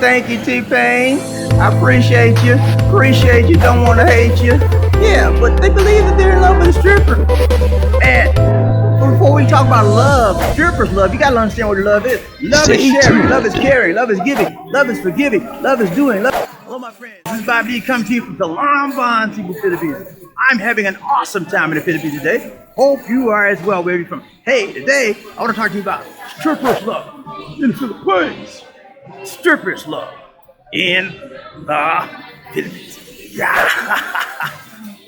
Thank you, T-Pain. I appreciate you. Appreciate you. Don't want to hate you. Yeah, but they believe that they're in love with a stripper. And before we talk about love, strippers love, you gotta understand what love is. Love is sharing, love is caring, love is giving, love is forgiving, love is doing. Hello, my friends. This is Bobby D coming to you from the Lambon, Philippines. I'm having an awesome time in the Philippines today. Hope you are as well. Where are you from? Hey, today I want to talk to you about strippers love in the Philippines. Strippers love in the Philippines. Yeah.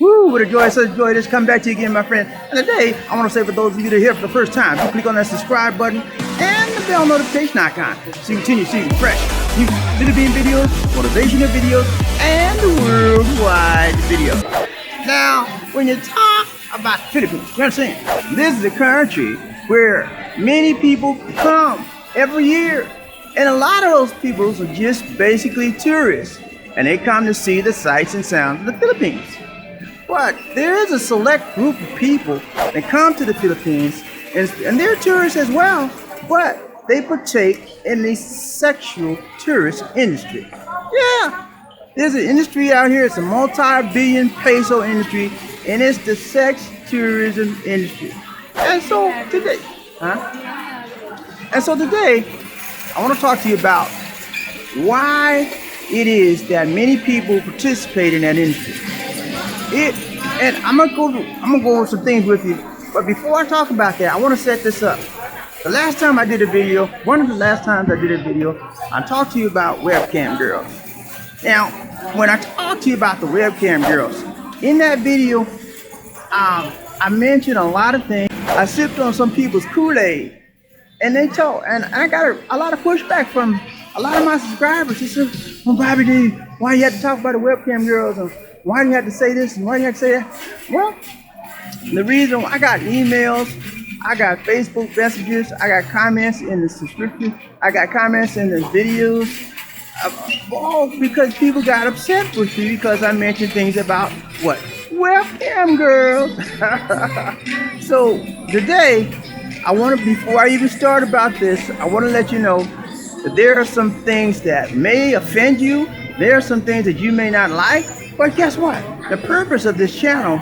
Woo, what a joy, such a joy to come back to you again, my friend. And today, I want to say for those of you that are here for the first time, you click on that subscribe button and the bell notification icon so you continue seeing fresh new Philippine videos, motivational videos, and worldwide videos. Now, when you talk about Philippines, you understand, this is a country where many people come every year. And a lot of those people are just basically tourists. And they come to see the sights and sounds of the Philippines. But there is a select group of people that come to the Philippines, and they're tourists as well, but they partake in the sexual tourist industry. Yeah, there's an industry out here, it's a multi-billion peso industry, and it's the sex tourism industry. And so today, I want to talk to you about why it is that many people participate in that industry. And I'm gonna go over some things with you. But before I talk about that, I want to set this up. The last time I did a video, one of the last times I did a video, I talked to you about webcam girls. Now, when I talked to you about the webcam girls, in that video, I mentioned a lot of things. I sipped on some people's Kool-Aid, and I got a lot of pushback from a lot of my subscribers. They said, "Well, Bobby D, why you had to talk about the webcam girls? And why do you have to say this and why do you have to say that?" Well, the reason, I got emails, I got Facebook messages, I got comments in the subscription, I got comments in the videos, all because people got upset with me because I mentioned things about what? Webcam girls. So today, before I even start about this, I want to let you know that there are some things that may offend you. There are some things that you may not like. But guess what? The purpose of this channel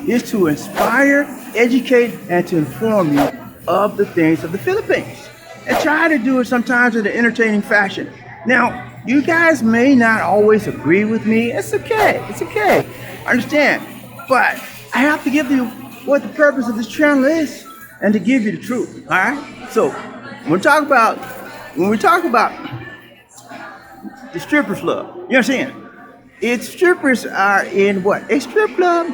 is to inspire, educate, and to inform you of the things of the Philippines. And try to do it sometimes in an entertaining fashion. Now, you guys may not always agree with me. It's okay. It's okay. I understand. But I have to give you what the purpose of this channel is and to give you the truth. All right? So, when we talk about the strippers love, you understand? It's strippers are in what? A strip club?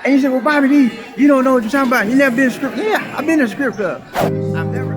And you say, "Well, Bobby D, you don't know what you're talking about. You never been to a strip club." Yeah, I've been to a strip club. I've never.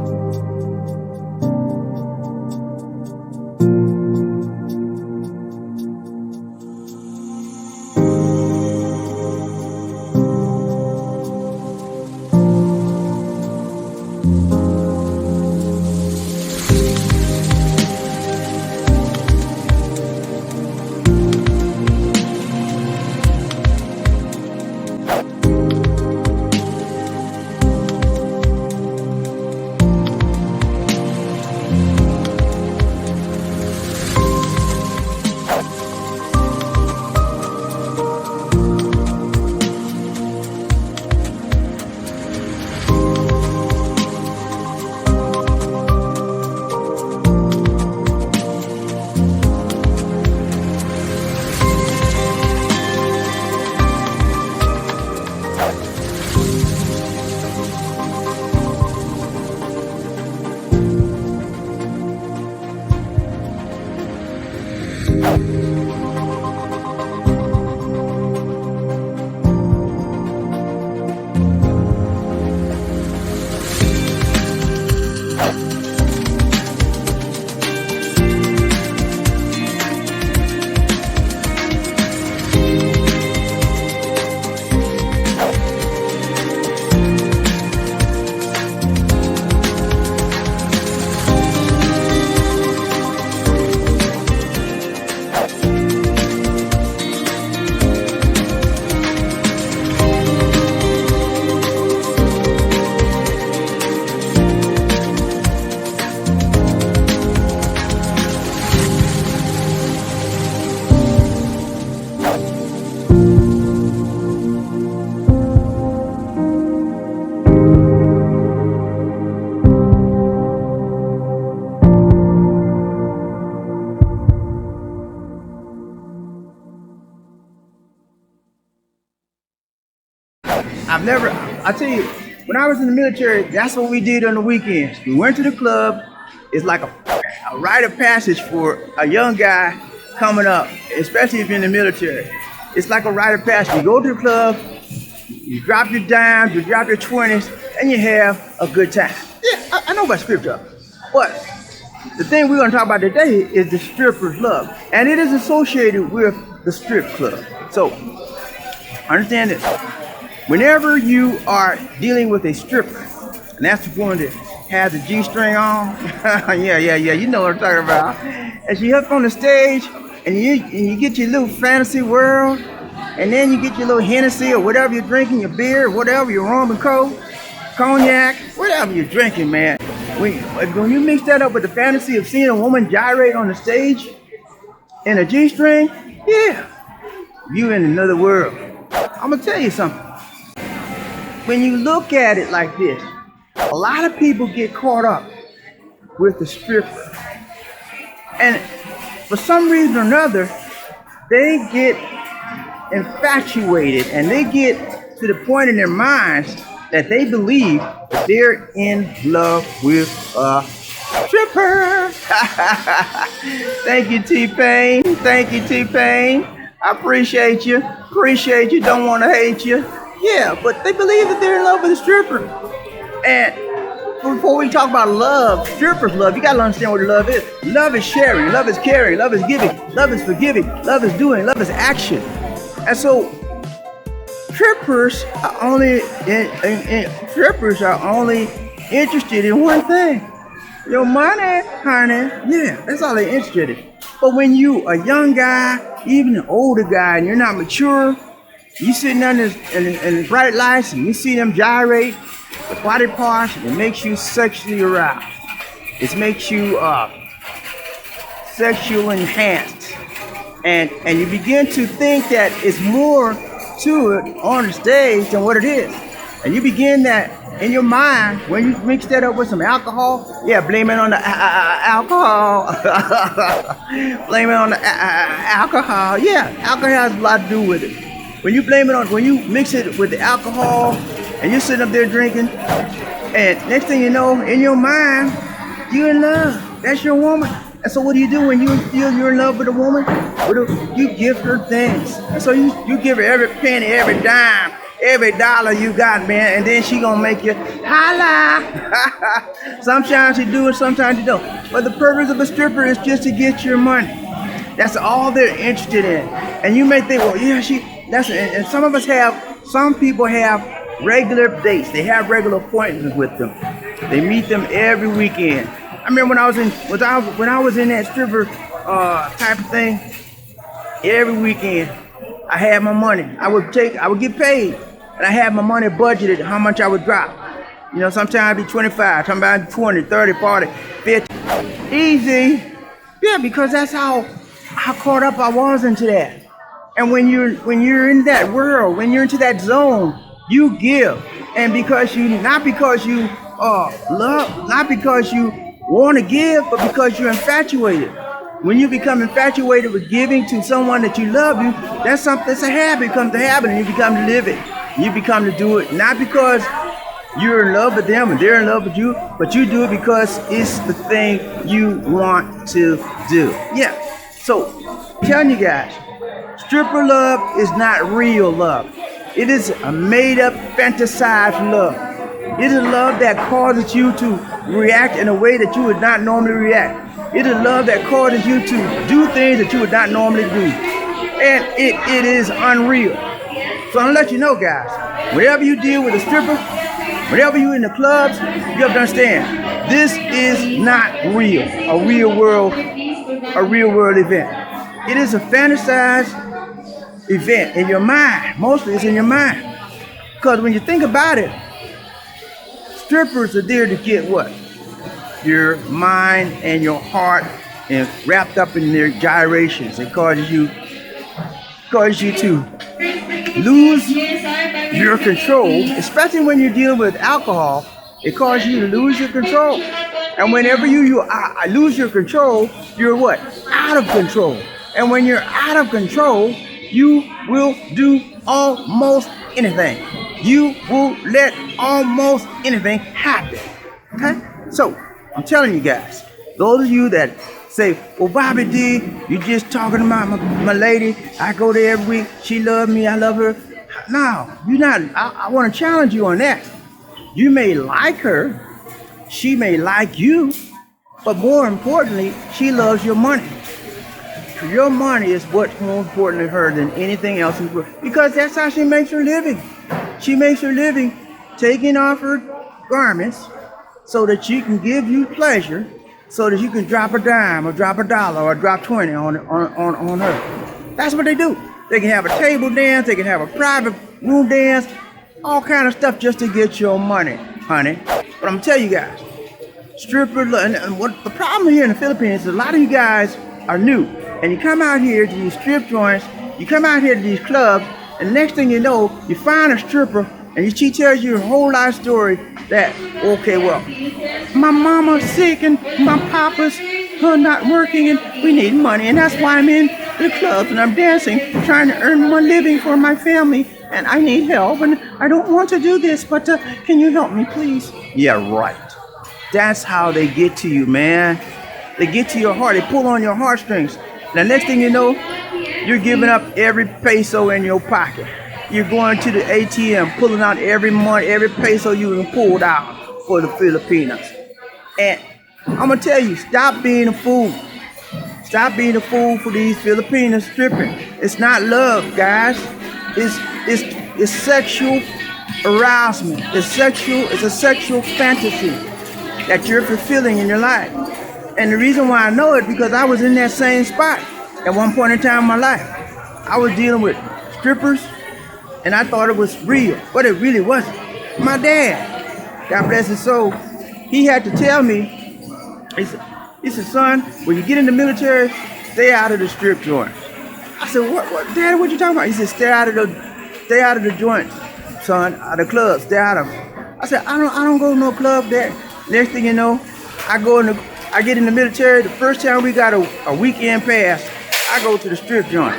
I tell you, when I was in the military, that's what we did on the weekends. We went to the club. It's like a rite of passage for a young guy coming up, especially if you're in the military. It's like a rite of passage. You go to the club, you drop your dimes, you drop your 20s, and you have a good time. Yeah, I know about scripture, but the thing we're going to talk about today is the stripper's love, and it is associated with the strip club. So, understand this. Whenever you are dealing with a stripper, and that's the woman that has the G-string on, yeah, you know what I'm talking about. And she up on the stage, and you get your little fantasy world, and then you get your little Hennessy or whatever you're drinking, your beer, whatever, your rum and coke, cognac, whatever you're drinking, man. When you mix that up with the fantasy of seeing a woman gyrate on the stage in a G-string, yeah, you in another world. I'm gonna tell you something. When you look at it like this, a lot of people get caught up with the stripper. And for some reason or another, they get infatuated and they get to the point in their minds that they believe that they're in love with a stripper. Thank you, T-Pain. Thank you, T-Pain. I appreciate you. Appreciate you. Don't want to hate you. Yeah, but they believe that they're in love with a stripper. And before we talk about love, stripper's love, you gotta understand what love is. Love is sharing, love is caring, love is giving, love is forgiving, love is doing, love is action. And so strippers are only interested in one thing. Your money, honey. Yeah, that's all they're interested in. But when you a young guy, even an older guy, and you're not mature, you sitting under in bright lights and you see them gyrate, the body parts, it makes you sexually aroused. It makes you sexual enhanced. And you begin to think that it's more to it on the stage than what it is. And you begin that in your mind, when you mix that up with some alcohol, yeah, blame it on the alcohol. Blame it on the alcohol. Yeah, alcohol has a lot to do with it. When you mix it with the alcohol and you're sitting up there drinking, and next thing you know, in your mind, you're in love. That's your woman. And so what do you do when you feel you're in love with a woman? You give her things. And so you give her every penny, every dime, every dollar you got, man, and then she gonna make you holla. Sometimes you do it, sometimes you don't. But the purpose of a stripper is just to get your money. That's all they're interested in. And you may think, well, yeah, and some people have regular dates. They have regular appointments with them. They meet them every weekend. I remember when I was in that stripper type of thing, every weekend I had my money. I would get paid, and I had my money budgeted how much I would drop. You know, sometimes it'd be 25, sometimes it'd be 20, 30, 40, 50. Easy. Yeah, because that's how caught up I was into that. And when you're in that world, when you're into that zone, you give. And not because you love, not because you want to give, but because you're infatuated. When you become infatuated with giving to someone that you love, that's a habit. It becomes a habit, and you become to live it. You become to do it not because you're in love with them and they're in love with you, but you do it because it's the thing you want to do. Yeah. So, I'm telling you guys, stripper love is not real love. It is a made-up, fantasized love. It is love that causes you to react in a way that you would not normally react. It is love that causes you to do things that you would not normally do. And it is unreal. So I'm gonna let you know, guys, whenever you deal with a stripper, whenever you're in the clubs, you have to understand, this is not real, a real world event. It is a fantasized event in your mind. Mostly it's in your mind. Because when you think about it, strippers are there to get what? Your mind and your heart and wrapped up in their gyrations. It causes you to lose your control, especially when you're dealing with alcohol. It causes you to lose your control. And whenever you lose your control, you're what? Out of control. And when you're out of control, you will do almost anything. You will let almost anything happen. Okay? So, I'm telling you guys, those of you that say, well, Bobby D, you just talking about my lady. I go there every week. She loves me. I love her. No, you're not. I want to challenge you on that. You may like her. She may like you. But more importantly, she loves your money. Your money is what's more important to her than anything else in the world. Because that's how she makes her living. She makes her living taking off her garments so that she can give you pleasure, so that you can drop a dime or drop a dollar or drop 20 on her. That's what they do. They can have a table dance, they can have a private room dance, all kind of stuff just to get your money, honey. But I'm gonna tell you guys, stripper, and what the problem here in the Philippines is a lot of you guys are new, and you come out here to these strip joints, you come out here to these clubs, and the next thing you know, you find a stripper, and she tells you a whole life story that, okay, well, my mama's sick and my papa's not working and we need money, and that's why I'm in the clubs and I'm dancing, trying to earn my living for my family, and I need help and I don't want to do this, but can you help me, please? Yeah, right. That's how they get to you, man. They get to your heart. They pull on your heartstrings. The next thing you know, you're giving up every peso in your pocket. You're going to the ATM, pulling out every money, every peso you can pull out for the Filipinas. And I'm gonna tell you, stop being a fool. Stop being a fool for these Filipinas stripping. It's not love, guys. It's sexual arousement. It's a sexual fantasy that you're fulfilling in your life. And the reason why I know it because I was in that same spot at one point in time in my life. I was dealing with strippers, and I thought it was real, but it really wasn't. My dad, God bless his soul, he had to tell me, he said, son, when you get in the military, stay out of the strip joint. I said, what, Dad, what you talking about? He said, stay out of the joints, son, out of the clubs, stay out of them. I said, I don't go to no club, Dad. Next thing you know, I get in the military. The first time we got a weekend pass, I go to the strip joint.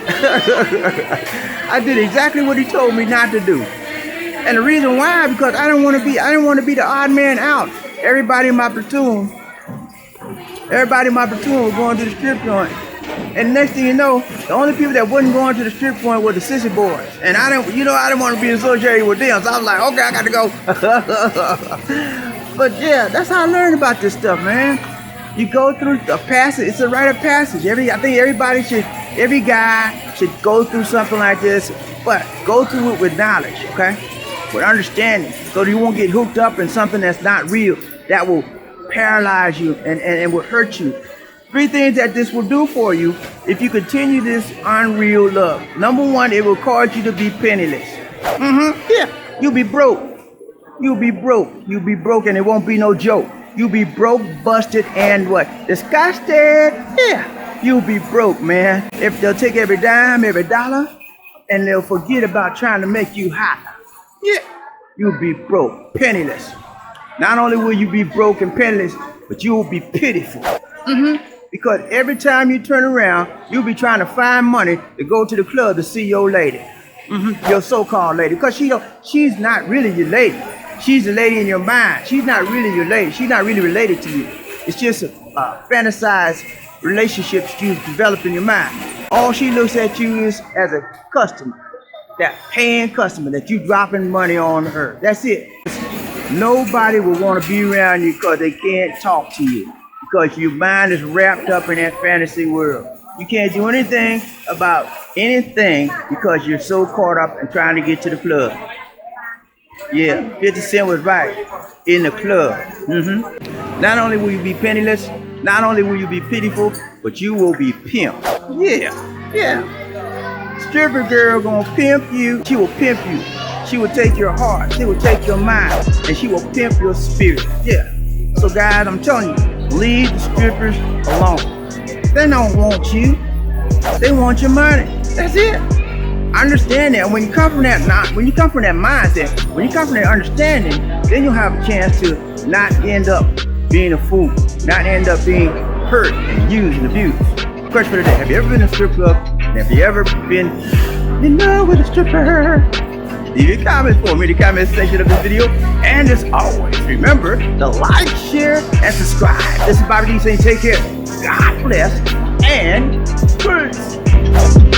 I did exactly what he told me not to do. And the reason why, because I didn't want to be the odd man out. Everybody in my platoon was going to the strip joint. And next thing you know, the only people that wasn't going to the strip joint were the sissy boys. And I didn't want to be associated with them. So I was like, okay, I got to go. But yeah, that's how I learned about this stuff, man. You go through a passage. It's a rite of passage. I think every guy should go through something like this, but go through it with knowledge, okay? With understanding, so that you won't get hooked up in something that's not real, that will paralyze you and will hurt you. 3 things that this will do for you if you continue this unreal love. Number 1, it will cause you to be penniless. Yeah, you'll be broke. You'll be broke, and it won't be no joke. You'll be broke, busted, and what? Disgusted. Yeah, you'll be broke, man. If they'll take every dime, every dollar, and they'll forget about trying to make you hot. Yeah, you'll be broke, penniless. Not only will you be broke and penniless, but you will be pitiful. Because every time you turn around, you'll be trying to find money to go to the club to see your lady. Your so-called lady. Because she's not really your lady. She's the lady in your mind. She's not really your lady. She's not really related to you. It's just a fantasized relationships you develop in your mind. All she looks at you is as a customer. That paying customer that you dropping money on her. That's it. Nobody will want to be around you because they can't talk to you. Because your mind is wrapped up in that fantasy world. You can't do anything about anything because you're so caught up in trying to get to the club. Yeah, 50 Cent was right. In the club. Not only will you be penniless, not only will you be pitiful, but you will be pimped. Yeah. Stripper girl gonna pimp you. She will pimp you. She will take your heart. She will take your mind. And she will pimp your spirit. Yeah. So guys, I'm telling you, leave the strippers alone. They don't want you. They want your money. That's it. Understand that when you come from that mindset, when you come from that understanding, then you'll have a chance to not end up being a fool, not end up being hurt and used and abused. Question for the day: have you ever been in a strip club? And have you ever been in love with a stripper? Leave your comments for me in the comment section of this video. And as always, remember to like, share, and subscribe. This is Bobby D saying take care. God bless and peace.